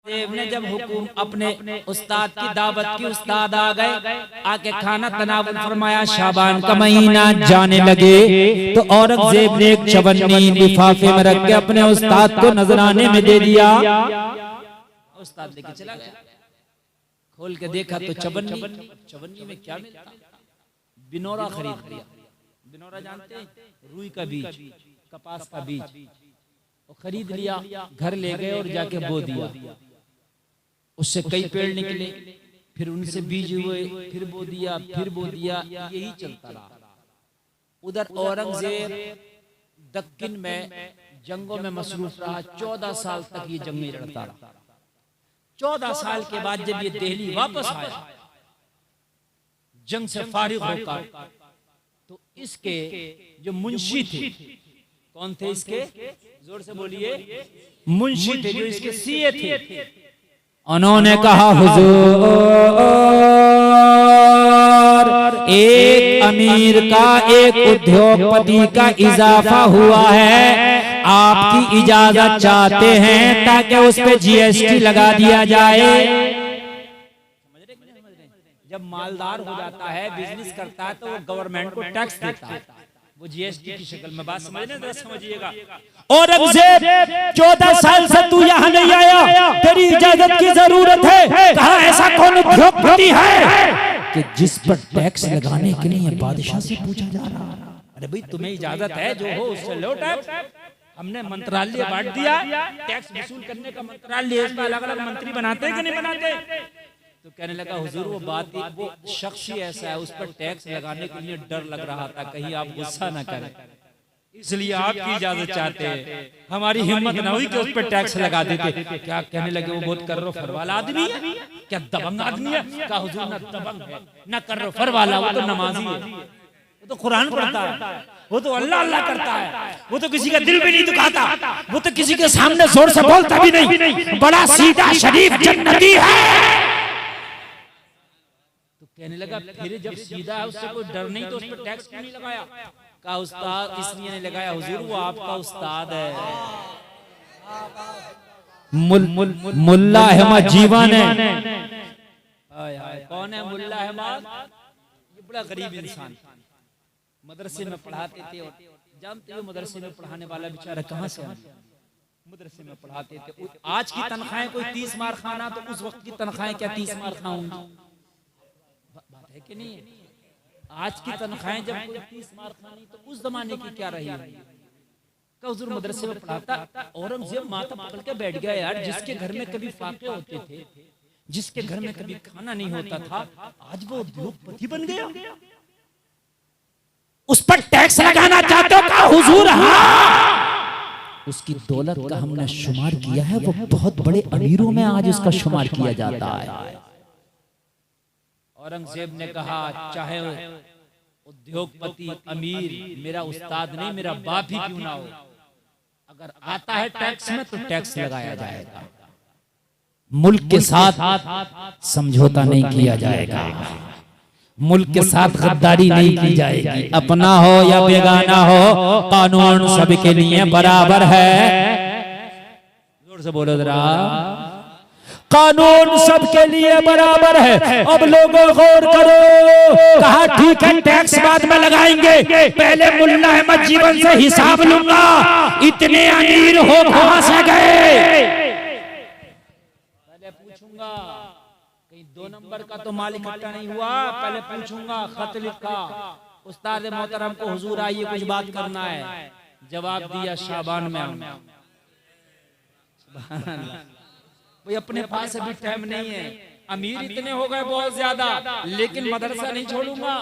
औरंगजेब ने जब हुकुम अपने उस्ताद की दावत की, उस्ताद आ गए, आके खाना तनावुल फरमाया, शाबान का महीना जाने लगे तो औरंगजेब ने एक चवन्नी लिफाफे में रख के अपने उस्ताद को नजराने में दे दिया। उस्ताद लेके चला गया, खोल के देखा तो चवन्नी में क्या मिलता? बिनौरा खरीद लिया। बिनौरा जानते हैं? रुई का बीज, कपास का बीज, वो खरीद लिया, घर ले गए और जाके बो दिया। उससे कई पेड़ निकले, फिर उनसे बीज हुए, फिर बो दिया, फिर बो दिया, यही चलता रहा। उधर औरंगजेब दक्कन में जंगों में मसरूफ रहा। 14 साल तक ये जंग में लड़ता रहा। 14 साल के बाद जब ये दिल्ली वापस आया, जंग से फारिग होकर, तो इसके जो मुंशी थे, कौन थे इसके? जोर से बोलिए। मुंशी थे, जो इसके सीए थे। उन्होंने कहा, हुजूर, एक अमीर का, एक उद्योगपति का इजाफा हुआ है, आपकी इजाजत चाहते हैं ताकि उस पे जीएसटी लगा दिया जाए। जब मालदार हो जाता है, बिजनेस करता है, तो वो गवर्नमेंट को टैक्स देता है, वो जीएसटी की शक्ल में। बात समझने जरा समझिएगा। औरंगजेब 14 साल से तू यहाँ नहीं आया, तेरी इजाजत की जरूरत है। कहा ऐसा कौन उद्योगपति है कि जिस पर टैक्स लगाने के लिए बादशाह से पूछा जा रहा है? अरे भाई, तुम्हें इजाजत है, जो हो उससे लो टैक्स। हमने मंत्रालय बांट दिया, टैक्स वसूल करने का मंत्रालय, इसमें अलग अलग मंत्री बनाते हैं कि नहीं बनाते? तो कहने लगा, हुजूर, वो बात, वो शख्स ही ऐसा है, उस पर टैक्स लगाने के लिए डर लग रहा था, कहीं आप गुस्सा ना करें, इसलिए आपकी इजाजत चाहते हैं। हमारी हिम्मत ना हुई कि उस पर टैक्स लगा देते। क्या कहने लगे, वो बहुत कर्रो फरवाला आदमी है, क्या दबंग आदमी है? कहा, हुजूर, ना दबंग है ना कर्रो फरवाला, वो तो नमाजी है, वो तो कुरान पढ़ता है, वो तो अल्लाह अल्लाह करता है, वो तो किसी का दिल भी नहीं दुखाता, वो तो किसी के सामने जोर से बोलता भी नहीं, बड़ा सीधा शरीफ जन्नती है। कहने लगा, फिर जब सीधा है, उससे कोई डर नहीं, तो उस पर टैक्स क्यों नहीं लगाया? कहा, उस्ताद, इसलिए नहीं लगाया हुजूर, वो आपका उस्ताद है, मुल्ला अहमद जीवन है। कौन है मुल्ला अहमद? ये बड़ा गरीब इंसान, मदरसे में पढ़ाते थे, और जानते हो मदरसे में पढ़ाने वाला बेचारा कहाँ से आया? मदरसे में पढ़ाते थे। आज की तनख्वाहें कोई 30 मार खाना, तो उस वक्त की तनख्वाहें क्या 30 मार खाऊंगी? बात है कि नहीं? आज की तनख्वाहें जब कोई 30 मार खानी, तो उस जमाने की क्या रही? का हुजूर मदरसे में पढ़ाता। औरंगजेब माथा पकड़ के बैठ गया, यार, जिसके घर में कभी फाके होते थे, जिसके घर में कभी खाना नहीं होता था, आज वो उद्योगपति बन गया, उस पर टैक्स लगाना चाहते हो? का हुजूर, हाँ, उसकी दौलत का हमने शुमार किया है, वो बहुत बड़े अमीरों में आज उसका शुमार किया जाता है। औरंगजेब ने कहा, चाहे उद्योगपति, अमीर, मेरा उस्ताद नहीं, मेरा बाप ही क्यों ना हो, अगर आता है टैक्स में, तो टैक्स लगाया जाएगा। मुल्क के साथ समझौता नहीं किया जाएगा, मुल्क के साथ गद्दारी नहीं की जाएगी। अपना हो या बेगाना हो, कानून सबके लिए बराबर है। जोर से बोलो जरा, कानून सबके लिए बराबर है। अब लोगों गौर करो। कहा, ठीक है, टैक्स बाद में लगाएंगे, पहले मुल्ला अहमद जीवन से हिसाब लूंगा, इतने अमीर हो कहां से गए? पहले पूछूंगा, कहीं 2 नंबर का तो माल इकट्ठा नहीं हुआ, पहले पूछूंगा। खत लिखा, उस्ताद मोहतरम को, हुजूर आइए कुछ बात करना है। जवाब दिया, शाबान में आऊंगा। सुभान अल्लाह। भाई, अपने पास अभी टाइम नहीं है, अमीर इतने हो गए बहुत ज्यादा, लेकिन मदरसा नहीं छोड़ूंगा।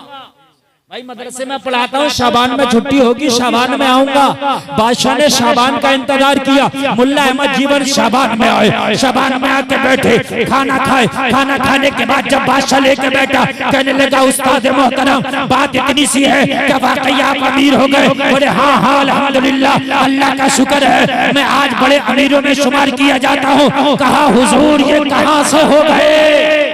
भाई, मदरसे में पढ़ाता हूँ, शाबान में छुट्टी होगी, शाबान में आऊंगा। बादशाह ने शाबान का इंतजार किया, मुल्ला अहमद जीवन शाबान में आए, शाबान में आके बैठे, खाना खाए। खाना खाने के बाद जब बादशाह लेके बैठा, कहने लगा, उस्ताद मोहतरम, बात इतनी सी है कि वाकई आप अमीर हो गए? बोले, हाँ हाँ, अल्हम्दुलिल्लाह, अल्लाह का शुक्र है, मैं आज बड़े अमीरों में शुमार किया जाता हूँ। कहा, हुजूर, ये कहाँ से हो गए?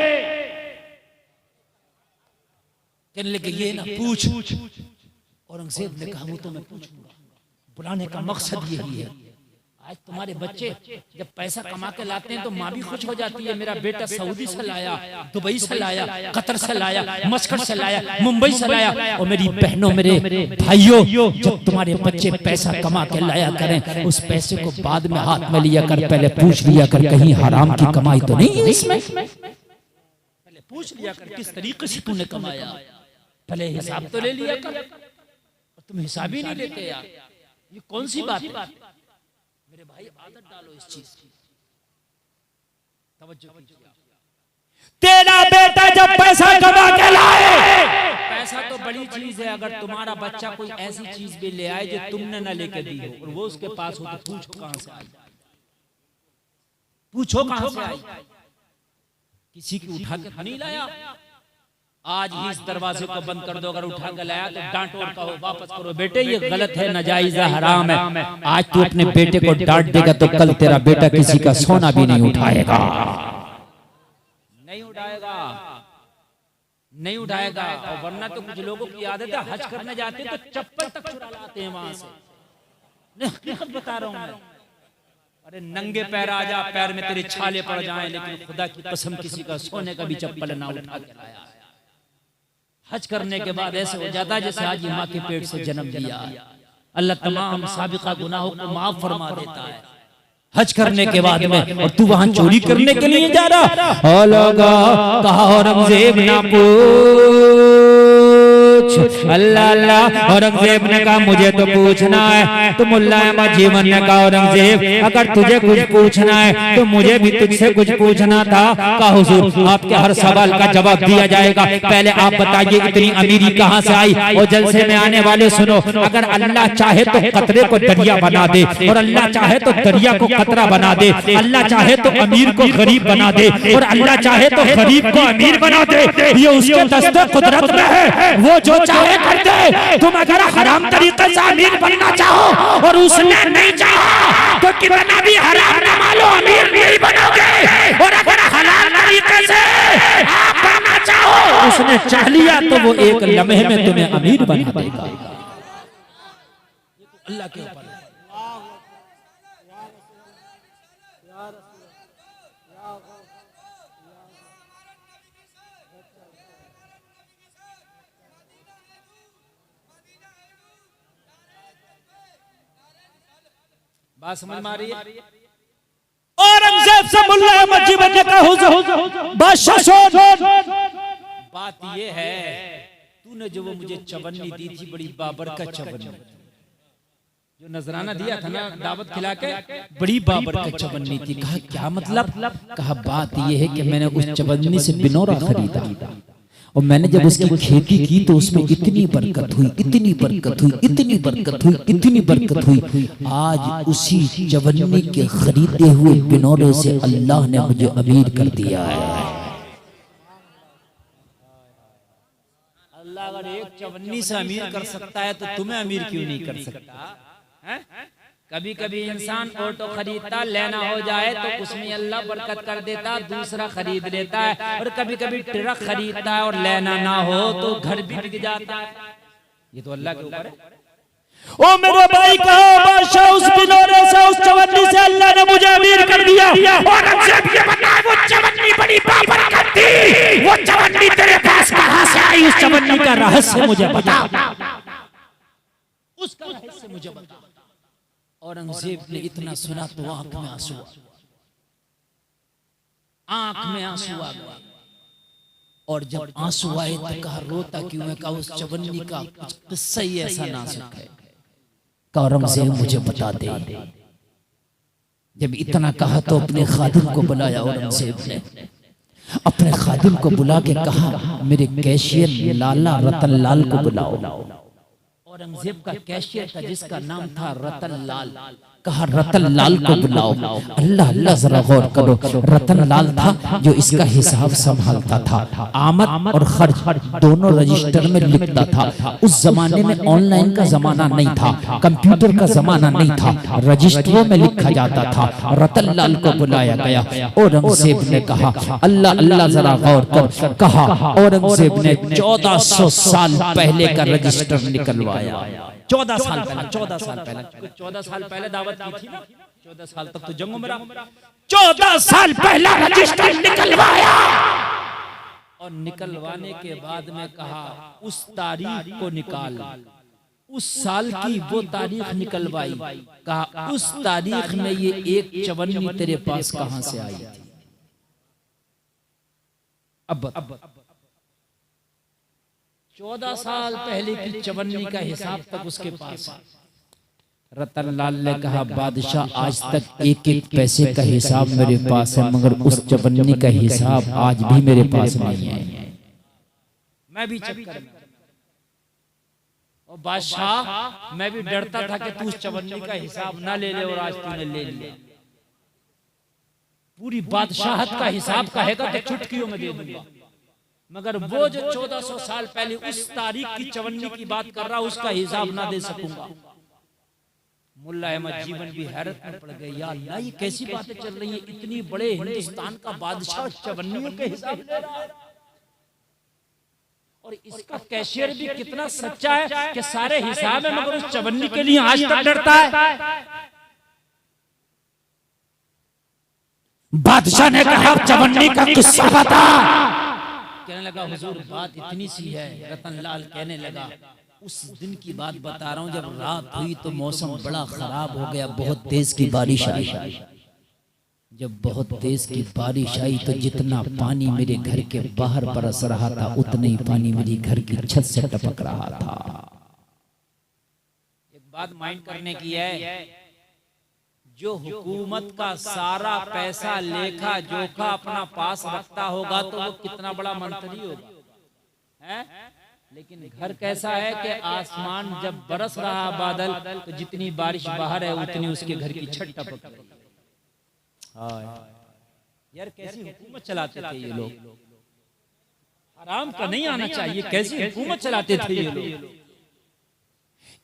कहने लगे, ये ना पूछ। औरंगजेब ने कहा, वो तो मैं पूछूंगा, बुलाने का मकसद यही है, आज तुम्हारे बच्चे जब पैसा कमा के लाते हैं तो माँ भी खुश हो जाती है, मेरा बेटा सऊदी से लाया, दुबई से लाया, कतर से लाया, मस्कट से लाया, मुंबई से लाया। और मेरी बहनों, मेरे भाइयों, जब तुम्हारे बच्चे पैसा कमा के लाया करें, उस पैसे को बाद में हाथ में लिया कर, पहले पूछ लिया कर कहीं हराम की कमाई तो नहीं है इसमें। पहले पूछ लिया कर किस तरीके से तूने कमाया, पहले हिसाब तो ले लिया कर। तुम हिसाब ही नहीं लेते यार, ये कौन सी बात है? मेरे भाई आदत डालो इस चीज की, तवज्जो कीजिए। तेरा बेटा जब पैसा कमा के लाए, पैसा तो बड़ी चीज है, अगर तुम्हारा बच्चा कोई ऐसी चीज भी ले आए जो तुमने न लेकर दी हो और वो उसके पास हो, तो पूछो कहां से आई, पूछो कहां से आई। किसी की उठा के नहीं लाया, आज ही इस दरवाजे को बंद कर दो। अगर उठा के लाया तो डांटो और कहो वापस करो, बेटे ये गलत है, नाजायज है, हराम है। आज तू अपने बेटे को डांट देगा तो कल तेरा बेटा किसी का सोना भी नहीं उठाएगा, नहीं उठाएगा, नहीं उठाएगा। और वरना तो कुछ लोगों की आदत है, हज करने जाते हैं तो चप्पल तक चुरा लाते हैं वहां से। हकीकत बता रहा हूं मैं। अरे नंगे पैर आ जा, पैर में तेरे छाले पड़ जाएं, लेकिन खुदा की कसम किसी का सोने का भी चप्पल ना उठा के लाया। हज करने के बाद ऐसे हो जाता है जैसे आज माँ के पेट से जन्म लिया। अल्लाह तमाम साबिका गुनाहों को माफ फरमा देता है हज करने के बाद में। और तू वहां चोरी करने के लिए जा रहा लगा, कहा औरंगजेब ना पूछ, अल्लाह अल्लाह। औरंगजेब ने कहा मुझे तो पूछना है। तो मुल्ला अहमद जीवन ने कहा औरंगजेब अगर तुझे कुछ पूछना है तो मुझे भी तुझसे कुछ पूछना था। कहा हुजूर आपके हर सवाल का जवाब दिया जाएगा, पहले आप बताइए इतनी अमीरी कहाँ से आई। और जलसे में आने वाले सुनो, अगर अल्लाह चाहे तो कतरे को दरिया बना दे, और अल्लाह चाहे तो दरिया को कतरा बना दे, अल्लाह चाहे तो अमीर को गरीब बना दे, और अल्लाह चाहे तो गरीब को अमीर बना दे। ये उसके दस्ते कुदरत में है, वो जो चाहे कर दे। तुम अगर हराम तरीके से अमीर बनना चाहो और उसने नहीं चाहा तो कितना भी हराम कमा लो अमीर नहीं बनोगे। और अगर हलाल तरीके से आप बनना चाहो, उसने चाह लिया तो वो एक लम्हे में तुम्हें अमीर बना देगा। अल्लाह के ऊपर बात समझ में आ रही है। औरंगजेब से मुल्ला अहमद जीवन ने कहा हुजूर बादशाह सुन, बात ये है तूने जो वो मुझे चवन्नी दी थी, बड़ी बाबर का चवन्नी, जो नजराना दिया था ना दावत खिला के, बड़ी बाबर का चवन्नी थी। कहा क्या मतलब? कहा बात ये है कि मैंने उस चवन्नी से बिनौरा खरीदा और मैंने जब उसकी खेती की तो उसमें इतनी बरकत हुई, इतनी बरकत हुई, इतनी बरकत हुई, इतनी बरकत हुई। आज उसी चवन्नी के खरीदे हुए बिनौरे से अल्लाह ने मुझे अमीर कर दिया है। अल्लाह अगर एक चवन्नी से अमीर कर सकता है तो तुम्हें अमीर क्यों नहीं कर सकता है? कभी कभी इंसान ऑटो खरीदता, लेना हो जाए तो उसमें अल्लाह बरकत कर देता, दूसरा खरीद लेता है। और कभी कभी ट्रक खरीदता है और लेना ना हो तो घर भी बिक जाता है। ये तो अल्लाह के ऊपर है। ओ मेरे भाई कहो बादशाह उस बिनौरे से, उस चवन्नी से अल्लाह ने मुझे अमीर कर दिया। और ये बता वो चवन्नी बड़ी बाबरकत थी, वो चवन्नी तेरे पास कहां से आई? उस चवन्नी का रहस्य मुझे बता, उसका रहस्य मुझे बता। औरंगजेब ने इतना सुना तो आंख में आंसू आ गया। और जब आंसू आए तो कहा रोता क्यों है? कहा उस चवन्नी का कुछ किस्सा ही ऐसा नाजुक है। कहा औरंगजेब मुझे बता दे। जब इतना कहा तो अपने खादिम को बुलाया। औरंगजेब ने अपने खादिम को बुला के कहा मेरे कैशियर लाला रतन लाल को बुलाओ। औरंगजेब का कैशियर था जिसका नाम था रतन लाल। कहा रतन लाल को बुलाओ। अल्लाह अल्लाह जरा गौर करो, रतन लाल था जो इसका हिसाब संभालता था, आमद और खर्च दोनों रजिस्टर में लिखता था। उस जमाने में ऑनलाइन का जमाना नहीं था, कंप्यूटर का जमाना नहीं था, रजिस्टरों में लिखा जाता था। रतन लाल को बुलाया गया। औरंगजेब ने कहा अल्लाह अल्लाह जरा गौर कर। कहा औरंगजेब ने 1400 साल पहले का रजिस्टर निकलवाया। 14 साल पहले, 14 साल पहले, 14 साल पहले दावत की थी ना, 14 साल तक तो जंगों में रहा। 14 साल पहला रजिस्टर निकलवाया और निकलवाने के बाद में कहा उस तारीख को निकाल। उस साल की वो तारीख निकलवाई, कहा उस तारीख में ये एक चवन्नी तेरे पास कहां से आई थी। अब 14 साल पहले की चवन्नी का हिसाब तक उसके पास। रतनलाल ने कहा बादशाह आज तक एक एक पैसे का हिसाब मेरे पास है, मगर उस चवन्नी का हिसाब आज भी मेरे पास नहीं है। मैं भी चक्कर में और बादशाह मैं भी डरता था कि तू उस चवन्नी का हिसाब ना ले ले और आज तूने ले लिया। पूरी बादशाहत का हिसाब कहेगा तो चुटकियों में दे दूंगा, मगर वो जो 1400 साल पहले उस तारीख की चवन्नी की बात कर रहा उसका हिसाब ना दे सकूंगा। मुल्ला अहमद जीवन भी हैरत में पड़ गए, या अल्लाह ये कैसी बातें चल रही है, इतनी बड़े हिंदुस्तान का बादशाह चवन्नियों के हिसाब ले रहा है। और इसका कैशियर भी कितना सच्चा है कि सारे हिसाब है मगर उस चवन्नी के लिए आज तक डरता है। बादशाह ने कहा चवन्नी का किस्सा बता। कहने लगा हुजूर बात इतनी सी है। रतनलाल कहने लगा उस दिन की बात बता रहा हूं, जब रात हुई तो मौसम बड़ा खराब हो गया, बहुत तेज की बारिश आई। जब बहुत तेज की बारिश आई तो जितना पानी मेरे घर के बाहर बरस रहा था उतना ही पानी मेरी घर की छत से टपक रहा था। एक बात माइंड करने की है, जो हुकूमत का सारा पैसा लेखा जोखा अपना पास रखता होगा तो वो कितना बड़ा मंत्री होगा, है? लेकिन घर कैसा है कि आसमान जब बरस रहा बादल तो जितनी बारिश बाहर है उतनी उसके घर की छत टपक रही। यार कैसी हुकूमत चलाते थे ये लोग, आराम का नहीं आना चाहिए। कैसी हुकूमत चलाते थे ये लोग,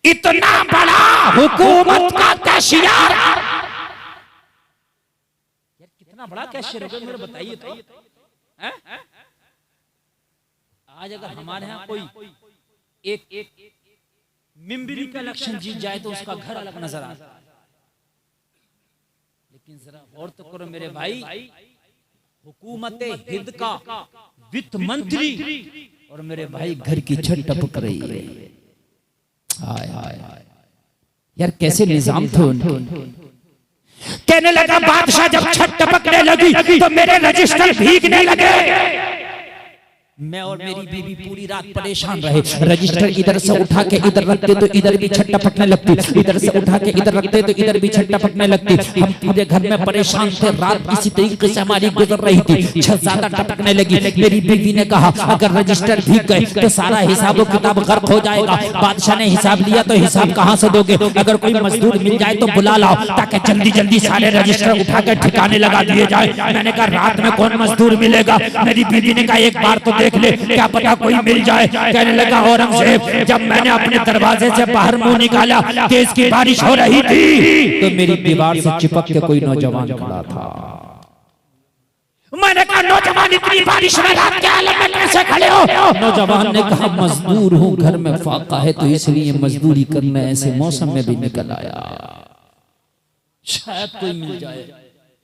इतना बड़ा हुकूमत का कैशियर। यार कितना बड़ा कैशियर होगा मेरे बताइए तो। आज अगर हमारे यहाँ कोई एक मिम्बरी का इलेक्शन जीत जाए तो उसका घर अलग नजर आता है, लेकिन जरा गौर तो करो मेरे भाई, हुकूमत हिंद का वित्त मंत्री और मेरे भाई घर की छत टपक रही है। हाय हाय यार कैसे निजाम थे उनके। कहने लगा बादशाह जब छत टपकने लगी तो मेरे रजिस्टर भीगने लगे। मैं और मेरी बीवी पूरी रात परेशान रहे। रजिस्टर इधर से उठा के इधर रखते तो इधर भी छत टपकने लगती, इधर से उठा के इधर रखते तो इधर भी छत टपकने लगती। हम पूरे घर में परेशान थे। रात किसी तरीके से हमारी गुजर रही थी, छत ज्यादा टपकने लगी। मेरी बीवी ने कहा अगर रजिस्टर भीग गए तो सारा हिसाब किताब गर्क हो जाएगा। बादशाह ने हिसाब लिया तो हिसाब कहाँ से दोगे? अगर कोई मजदूर मिल जाए तो बुला लाओ ताकि जल्दी जल्दी सारे रजिस्टर उठा के ठिकाने लगा दिए जाए। मैंने कहा रात में कौन मजदूर मिलेगा? मेरी बीवी ने कहा एक बार तो देख ले, क्या पता कोई मिल जाए। कहने लगा औरंगजेब जब मैंने अपने दरवाजे से बाहर मुंह निकाला तेज की बारिश हो रही थी तो मेरी दीवार से चिपक के कोई नौजवान खड़ा था। मैंने कहा नौजवान इतनी बारिश में रात के आलम में कैसे खड़े हो? नौजवान ने कहा मजदूर हूँ, घर में फाका है तो इसलिए मजदूरी करने ऐसे मौसम में भी निकल आया, शायद कोई मिल जाए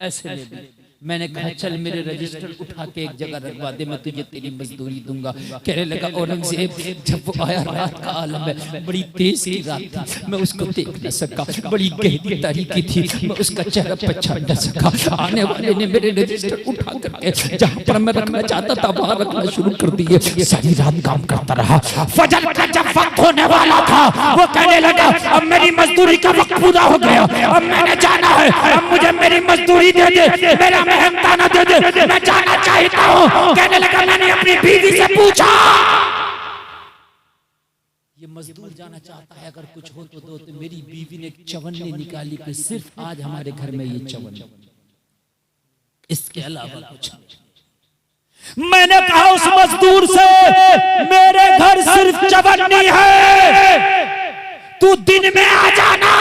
ऐसे में भी। मैंने कहा चल मेरे रजिस्टर उठा के एक जगह रखवा दे, मैं तुझे तेरी मजदूरी दूंगा। कहने लगा औरंगजेब जब वो आया रात का आलम में, बड़ी तेज की रात थी, मैं उसको देख न सका, बड़ी गहरी तारीकी थी, मैं उसका चेहरा पहचान न सका। आने वाले ने मेरे रजिस्टर उठा करके जहाँ पर मैं रखना चाहता था वहां रखना शुरू कर दिए। सारी रात काम करता रहा। फजर का जब वक्त होने वाला था वो कहने लगा अब मेरी मजदूरी का वक्त पूरा हो गया, अब मैंने जाना है, अब मुझे मेरी मजदूरी दे दे, मेरा मेहनताना दे दे, मैं जाना चाहता हूँ। कहने लगा मैंने अपनी बीवी से पूछा ये मजदूर जाना चाहता है अगर कुछ हो तो दो। तो मेरी बीवी ने चवन्नी निकाली कि सिर्फ आज हमारे घर में ये चवन्नी, इसके अलावा कुछ नहीं। मैंने कहा उस मजदूर से मेरे घर सिर्फ चवन्नी है, तू दिन में आ जाना,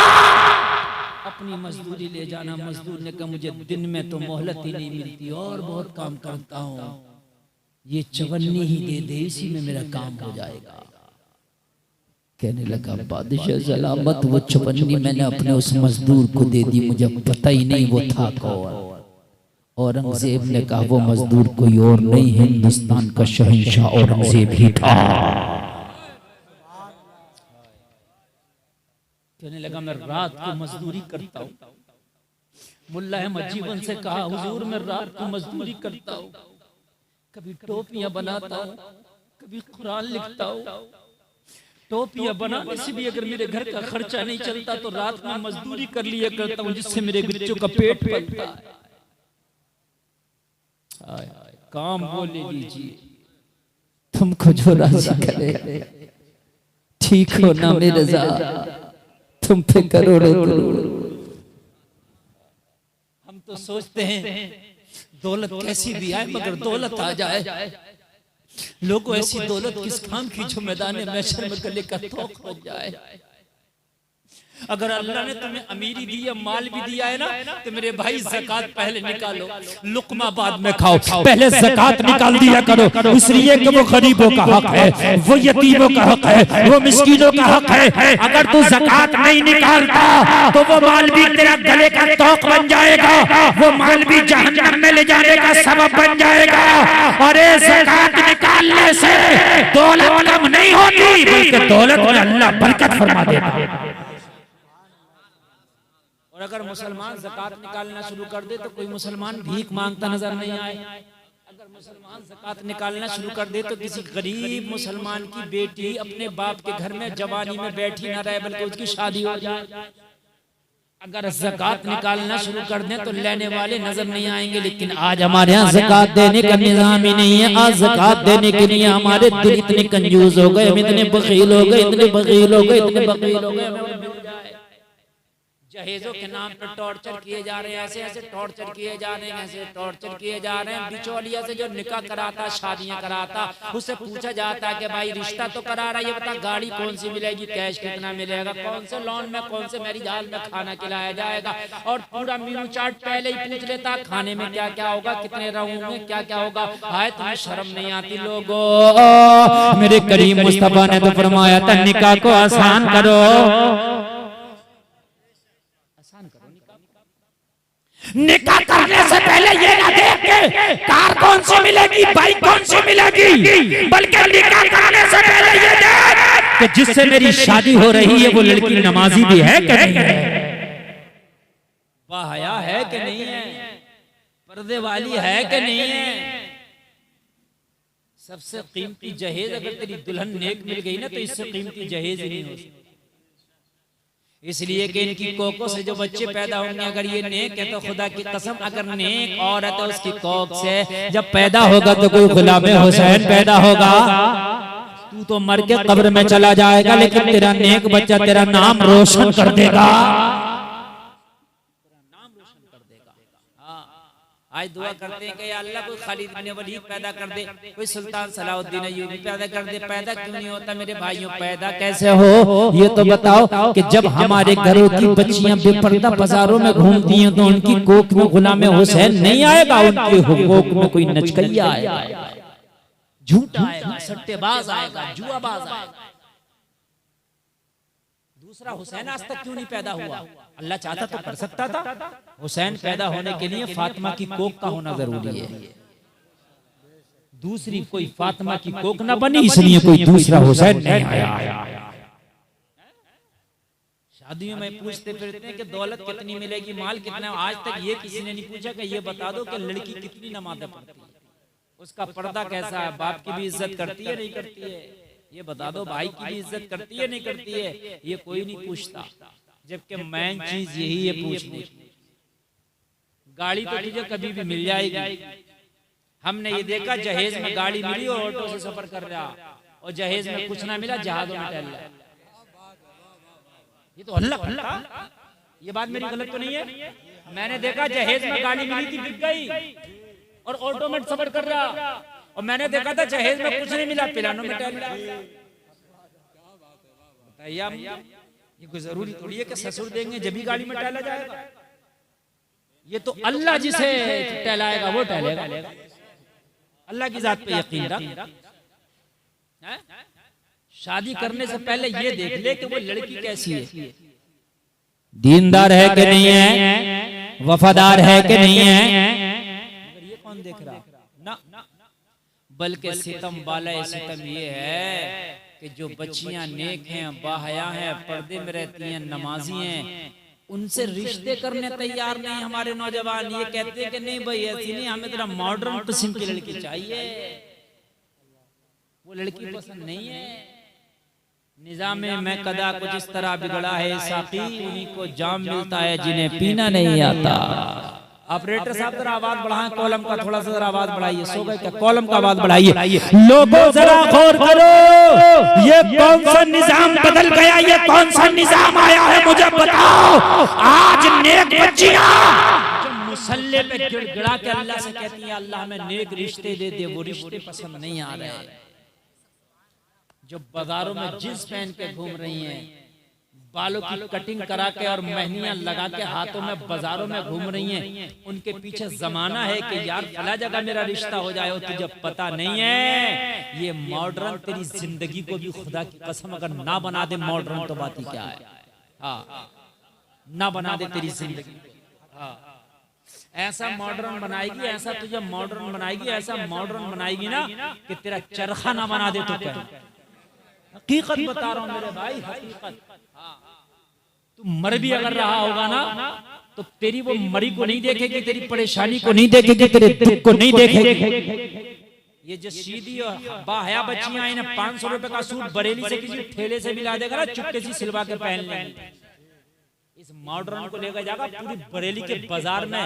अपनी मजदूरी ले जाना। मजदूर ने कहा मुझे दिन में तो मोहलत ही नहीं मिलती और बहुत काम करता हूँ, ये चवन्नी ही दे दे, इसी में मेरा काम हो जाएगा। कहने लगा बादशाह सलामत, वो चवन्नी मैंने अपने उस मजदूर को दे दी, मुझे पता ही नहीं वो था कौन। औरंगजेब ने कहा वो मजदूर कोई और नहीं, हिंदुस्तान का शहंशाह औरंगजेब ही था। कहने लगा मैं रात को मजदूरी करता हूँ। मुल्ला अहमद जीवन से कहा हुजूर मैं रात को मजदूरी करता हूँ, कभी टोपियां बनाता हूँ, कभी कुरान लिखता हूँ। टोपियां बनाने से भी अगर मेरे घर का खर्चा नहीं चलता तो रात में मजदूरी कर लिया करता हूँ, जिससे मेरे बच्चों का पेट पलता है। काम वो ले लीजिए, तुमको जो राजी करे। ठीक हो ना मेरे रज़ा, तुम पे करोड़ों करोड़। हम तो सोचते हैं दौलत कैसी भी आए मगर दौलत आ जाए। लोगों ऐसी दौलत किस काम की जो मैदान महशर में गले का तोक बन जाए। अगर अल्लाह ने तुम्हें अमीरी दी है, माल भी दिया है ना, तो मेरे भाई ज़कात पहले निकालो, लुकमा बाद में खाओ। पहले ज़कात निकाल दिया करो, इसलिए कि वो गरीबों का हक है, वो यतीमों का हक है, वो मिस्कीनों का हक है। अगर तू ज़कात नहीं निकालता तो वो माल भी तेरा गले का तोक बन जाएगा, वो माल भी जहन्नम में ले जाने का सबब बन जाएगा। और ज़कात निकालने से दौलत कम नहीं होती, बल्कि दौलत में अल्लाह बरकत फरमा देता है। और अगर मुसलमान ज़कात निकालना शुरू कर दे तो कोई मुसलमान भीख मांगता नजर नहीं आए। अगर मुसलमान ज़कात निकालना शुरू कर दे तो किसी गरीब मुसलमान की बेटी अपने बाप के घर में जवानी में बैठी ना रहे, बल्कि उसकी शादी हो जाए। अगर ज़कात निकालना शुरू कर दें तो लेने वाले नजर नहीं आएंगे। लेकिन आज हमारे यहाँ ज़कात देने का निज़ाम ही नहीं है। आज ज़कात देने के लिए हमारे दिल इतने कंजूस हो गए, हम इतने बखील हो गए, इतने बखील हो गए, इतने बखील हो गए। जहेजों के नाम पर टॉर्चर किए जा रहे हैं, ऐसे ऐसे टॉर्चर किए जा रहे हैं, ऐसे टॉर्चर किए जा रहे हैं। बिचौलिया से जो निकाह कराता, शादियां कराता, उससे पूछा जाता है कि भाई रिश्ता तो करा रहा है, ये बता गाड़ी कौन सी मिलेगी, कैश कितना मिलेगा, कौन से लॉन में, कौन से मैरिज हॉल में खाना खिलाया जाएगा। और पूरा मेनू चार्ट पहले ही पूछ लेता, खाने में क्या क्या होगा, कितने रहूं में क्या क्या होगा। हाय तुम्हें शर्म नहीं आती लोगों। मेरे करीम मुस्तफा ने तो फरमाया था निकाह को आसान करो, निकाह करने से पहले ये ना देख के कार कौन सी मिलेगी, बाइक कौन सी मिलेगी, बल्कि निकाह करने से पहले ये देख कि जिससे मेरी शादी हो रही है वो लड़की नमाजी भी है कि नहीं है, बाहया है कि नहीं है, पर्दे वाली है कि नहीं है। सबसे कीमती जहेज अगर तेरी दुल्हन नेक मिल गई ना तो इससे कीमती जहेज ही नहीं हो सकता। इसलिए कि इनकी कोकों से जो बच्चे पैदा होंगे अगर ये नेक है तो खुदा की कसम अगर नेक औरत है उसकी कोक से जब पैदा होगा तो कोई गुलाम हुसैन पैदा होगा। तू तो मर के कब्र में चला जाएगा लेकिन तेरा नेक बच्चा तेरा नाम रोशन कर देगा। आज दुआ करते हैं कि या अल्लाह कोई खालिद बिन वलीद पैदा कर दे, कोई सुल्तान सलाहुद्दीन अय्यूबी पैदा कर दे। पैदा क्यों नहीं होता मेरे भाइयों, पैदा कैसे हो ये तो बताओ। कि जब हमारे घरों की बच्चियां बेपर्दा बाजारों में घूमती हैं तो उनकी कोख में गुलाम हुसैन नहीं आएगा, उनकी कोख में कोई नचकैया आएगा, झूठा आएगा, सट्टेबाज आएगा, जुआबाज आएगा। दूसरा हुसैन आज तक क्यों नहीं पैदा हुआ? अल्लाह चाहता तो कर सकता था। हुसैन पैदा होने के लिए फातिमा की कोख का होना जरूरी है। दूसरी कोई फातिमा की कोख ना बनी इसलिए कोई दूसरा हुसैन नहीं आया। शादियों में पूछते फिरते हैं कि दौलत कितनी मिलेगी, माल कितना। आज तक ये किसी ने नहीं पूछा कि ये बता दो कि लड़की कितनी नमाज़ें पढ़ती है, उसका पर्दा कैसा है, बाप की भी इज्जत करती है नहीं करती है, ये बता दो, भाई की भी इज्जत करती है नहीं करती है, ये कोई नहीं पूछता। जबकि मेन चीज यही है पूछने की। गाड़ी तो तुझे कभी भी मिल जाएगी। हमने ये देखा जहेज में गाड़ी मिली और ऑटो से सफर कर रहा, और जहेज में कुछ ना मिला जहाजों में टहल रहा। ये तो अल्लाह, ये बात मेरी गलत तो नहीं है। मैंने देखा जहेज में गाड़ी मिली थी, बिक गई और ऑटो में सफर कर रहा, और मैंने देखा था जहेज में कुछ नहीं मिला, पिलानो में टहल रहा। बताइए ये कोई जरूरी थोड़ी है कि ससुर देंगे जब भी गाड़ी में टहला जाएगा। ये तो अल्लाह जिसे टहलाएगा वो टहलेगा। अल्लाह की जात पे यकीन रख। शादी करने से पहले ये देख ले कि वो लड़की कैसी है, दीनदार है कि नहीं है, वफादार है कि नहीं है। ये कौन देख रहा ना, बल्कि सितम वाला सितम ये है कि जो बच्चियां नेक हैं, बाहया हैं, पर्दे में रहती हैं, नमाजी हैं, उनसे रिश्ते करने तैयार नहीं हमारे नौजवान। ये कहते हैं कि नहीं भाई ऐसी नहीं, हमें तेरा मॉडर्न किस्म की लड़की चाहिए, वो लड़की पसंद नहीं है। निजाम में कदा कुछ इस तरह बिगड़ा है साकी, उन्हीं को जाम मिलता है जिन्हें पीना नहीं आता। ऑपरेटर साहब जरा आवाज बढ़ाएं, कॉलम का थोड़ा सा जरा आवाज बढ़ाइए। सो गए क्या? कॉलम का आवाज बढ़ाइए। लोगों जरा गौर करो, ये कौन सा निजाम बदल गया, ये कौन सा निजाम आया है मुझे बताओ। आज नेक बच्चियां जो मुसल्ले पे गिड़गिड़ा के अल्लाह से कहती हैं अल्लाह हमें नेक रिश्ते दे दे, वो रिश्ते पसंद नहीं आ रहे। जो बाजारों में जींस पहन के घूम रही हैं, बालों की कटिंग करा के और मेहंदियां लगा के हाथों में बाजारों में घूम रही हैं, उनके पीछे जमाना है कि यार फला जगह मेरा रिश्ता हो जाए, तुझे पता नहीं है ये मॉडर्न तेरी जिंदगी को भी खुदा की कसम अगर ना बना दे मॉडर्न तो बात ही क्या है। हाँ, ना बना दे तेरी जिंदगी। हाँ, ऐसा मॉडर्न बनाएगी, ऐसा तुझे मॉडर्न बनाएगी, ऐसा मॉडर्न बनाएगी ना कि तेरा चरखा ना बना दे तो क्या। हकीकत बता रहा हूं मेरे भाई, हकीकत। तू मर भी अगर रहा होगा ना तो तेरी वो मरी को नहीं देखेगी, तेरी परेशानी को नहीं देखेगी, तेरे दुख को नहीं देखेगी। ये जो सीधी और बाहया बच्चियां इन्हें 500 रुपए का सूट बरेली से किसी ठेले से भी ला देगा ना, चुपके से सिलवा के पहन लेंगे। इस मॉडर्न को लेकर जाएगा पूरी बरेली के बाजार में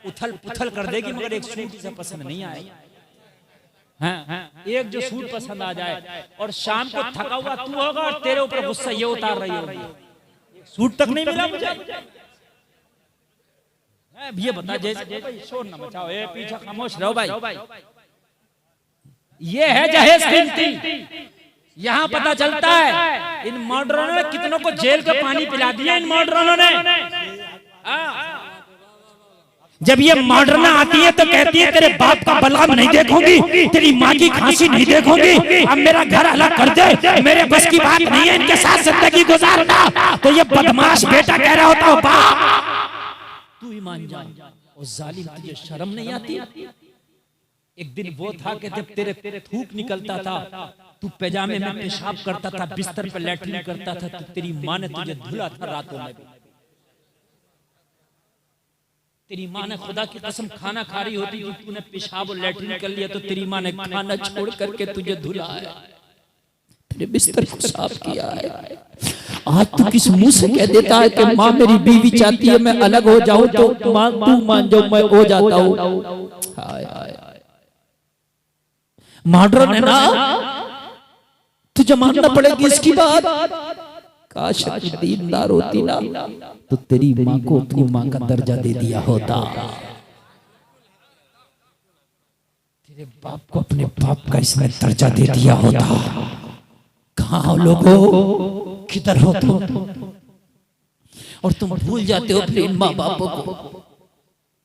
उथल पुथल कर देगी, मगर एक सूट इसे पसंद नहीं आएगा। हाँ, एक जो सूट पसंद आ जाए और शाम को थका हुआ तू होगा और तेरे ऊपर गुस्सा ये उतार रही होगी, सूट तक नहीं मिला मुझे। ये बता जैसे शोर न मचाओ, ए पीछे खामोश रहो भाई। ये है जहेज कीमती। यहाँ पता चलता है इन मॉडर्नों ने कितनों को जेल का पानी पिला दिया। इन मॉडर्नों ने जब ये मॉडर्ना आती है तो कहती है तेरे बाप का बलगम नहीं देखूंगी, तेरी माँ की खांसी नहीं देखूंगी, अब मेरा घर अलग कर दे, मेरे बस की बात नहीं है इनके साथ जिंदगी गुजारना। तो ये बदमाश बेटा कह रहा होता हो बाप तू ईमान जा, और जालिम तुझे शर्म नहीं आती। एक दिन वो था कि जब तेरे थूक निकलता था, तू पैजामे में पेशाब करता था, बिस्तर पर लैट्रिन करता था, तो तेरी माँ ने तुझे धुला था रातों में। तेरी माँ ने खुदा की कसम खाना खा रही होती थी, तूने पेशाब और लैट्रिन कर लिया तो तेरी माँ ने खाना छोड़ करके तुझे धुला है, तेरे बिस्तर को साफ किया है। आज तू किस मुंह से कह देता है कि माँ मेरी बीवी चाहती है मैं अलग हो जाऊं तो माँ तू मान जाओ मैं हो जाता हूं। मॉडर्न है ना, तुझे मानना पड़ेगी इसकी बात। काश दीनदार होती ना तो तेरी माँ को अपनी माँ का दर्जा दे दिया होता, तेरे बाप को अपने बाप का इसमें दर्जा दे दिया होता। कहाँ हो लोगों, किधर हो तुम? और तुम भूल जाते हो अपने माँ बापों को,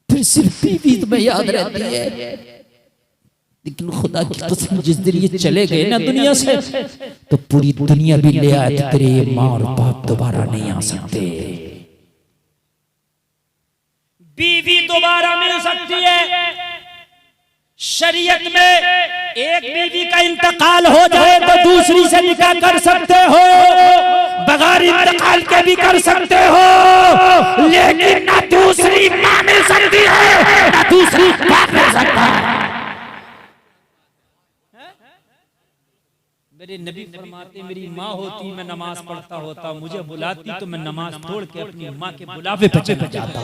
फिर सिर्फ बीवी तुम्हें याद रहती है। लेकिन खुदा की कसम जिस दिन ये चले गए ना दुनिया से तो पूरी दुनिया भी ले आए तो तेरे माँ और बाप दोबारा नहीं आ सकते। बीवी दोबारा मिल सकती है, शरीयत में एक बीवी का इंतकाल हो जाए तो दूसरी से निकाह कर सकते हो, बगैर इंतकाल के भी कर सकते हो, लेकिन ना दूसरी माँ मिल सकती है ना दूसरी बाप मिल सकता है। मेरे नबी फरमाते मेरी माँ होती मैं नमाज पढ़ता होता, मुझे बुलाती तो मैं नमाज छोड़ के अपनी माँ के बुलावे पे चला जाता।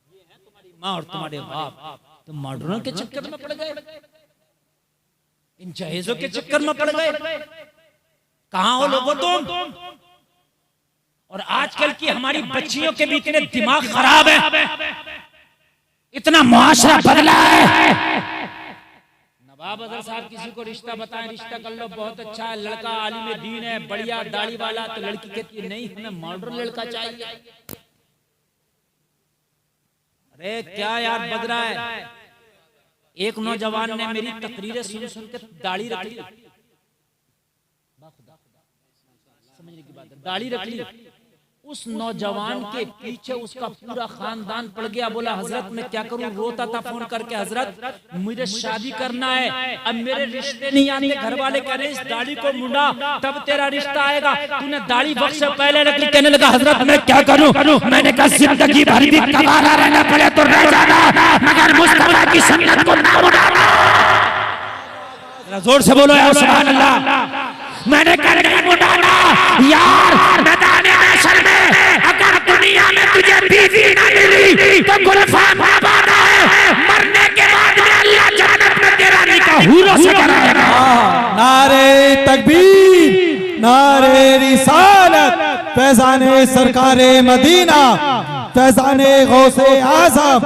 ये है तुम्हारी माँ और तुम्हारे बाप, तुम मॉडर्न के चक्कर में पड़ गए, इन जहेजों के चक्कर में पड़ गए। कहाँ हो लोगों तुम? और आजकल की हमारी बच्चियों के भी इतने दिमाग खराब है, इतना मुआशरा बदला है। नवाब अजहर साहब किसी को रिश्ता बताएं, रिश्ता कर लो बहुत अच्छा है, लड़का आलिम दीन है, बढ़िया दाढ़ी वाला, तो लड़की कहती है नहीं हमें मॉडर्न लड़का चाहिए। अरे क्या यार बज रहा है। एक नौजवान ने मेरी तकरीरें सुन सुन के दाढ़ी रख ली, दाढ़ी रख ली। उस नौजवान के पीछे उसका पूरा खानदान पड़ गया। बोला हजरत मैं क्या करूं, रोता था फोन करके, हजरत मुझे शादी करना है, अब मेरे रिश्ते नहीं आते। घर वाले कह रहे इस दाढ़ी को मुंडा तब तेरा रिश्ता आएगा, तूने दाढ़ी वक्त से पहले रख ली। कहने लगा हजरत मैं क्या करूं, मैंने कहा जिंदगी भर भी कबारा रहना पड़े तो रह जाना, मगर मुस्तफा की सुन्नत को ना उड़ाना। जोर से बोलो यार सुभान अल्लाह। मैंने कहा नहीं मुड़ाना यार, मैदाने महशर में अगर दुनिया में तुझे बीवी ना मिली तो गुलफाम आबाद है, मरने के बाद में अल्लाह जन्नत में तेरा निकाह हूरों से कराएगा। नारे तकबीर, नारे रिसालत, फैज़ाने सरकारे मदीना, फैज़ाने गौसे आज़म,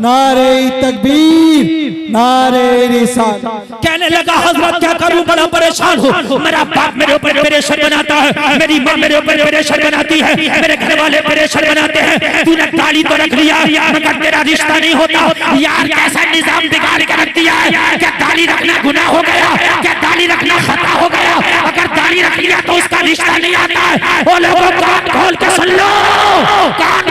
नारे तकबीर, नारे रिसालत। कहने लगा हजरत क्या करूं, बड़ा परेशान हूं, मेरा बाप मेरे ऊपर प्रेशर बनाता है, मेरी मां मेरे ऊपर प्रेशर बनाती है, मेरे घर वाले प्रेशर बनाते हैं। तूने दाढ़ी तो रख लिया मगर तेरा रिश्ता नहीं होता। यार कैसा निजाम बिगाड़ के रख दिया है, क्या दाढ़ी रखना गुनाह हो गया, क्या दाढ़ी रखना खता हो गया, अगर दाढ़ी रख लिया तो उसका रिश्ता नहीं आता है। वो लोगों कान खोल के सुन लो, कान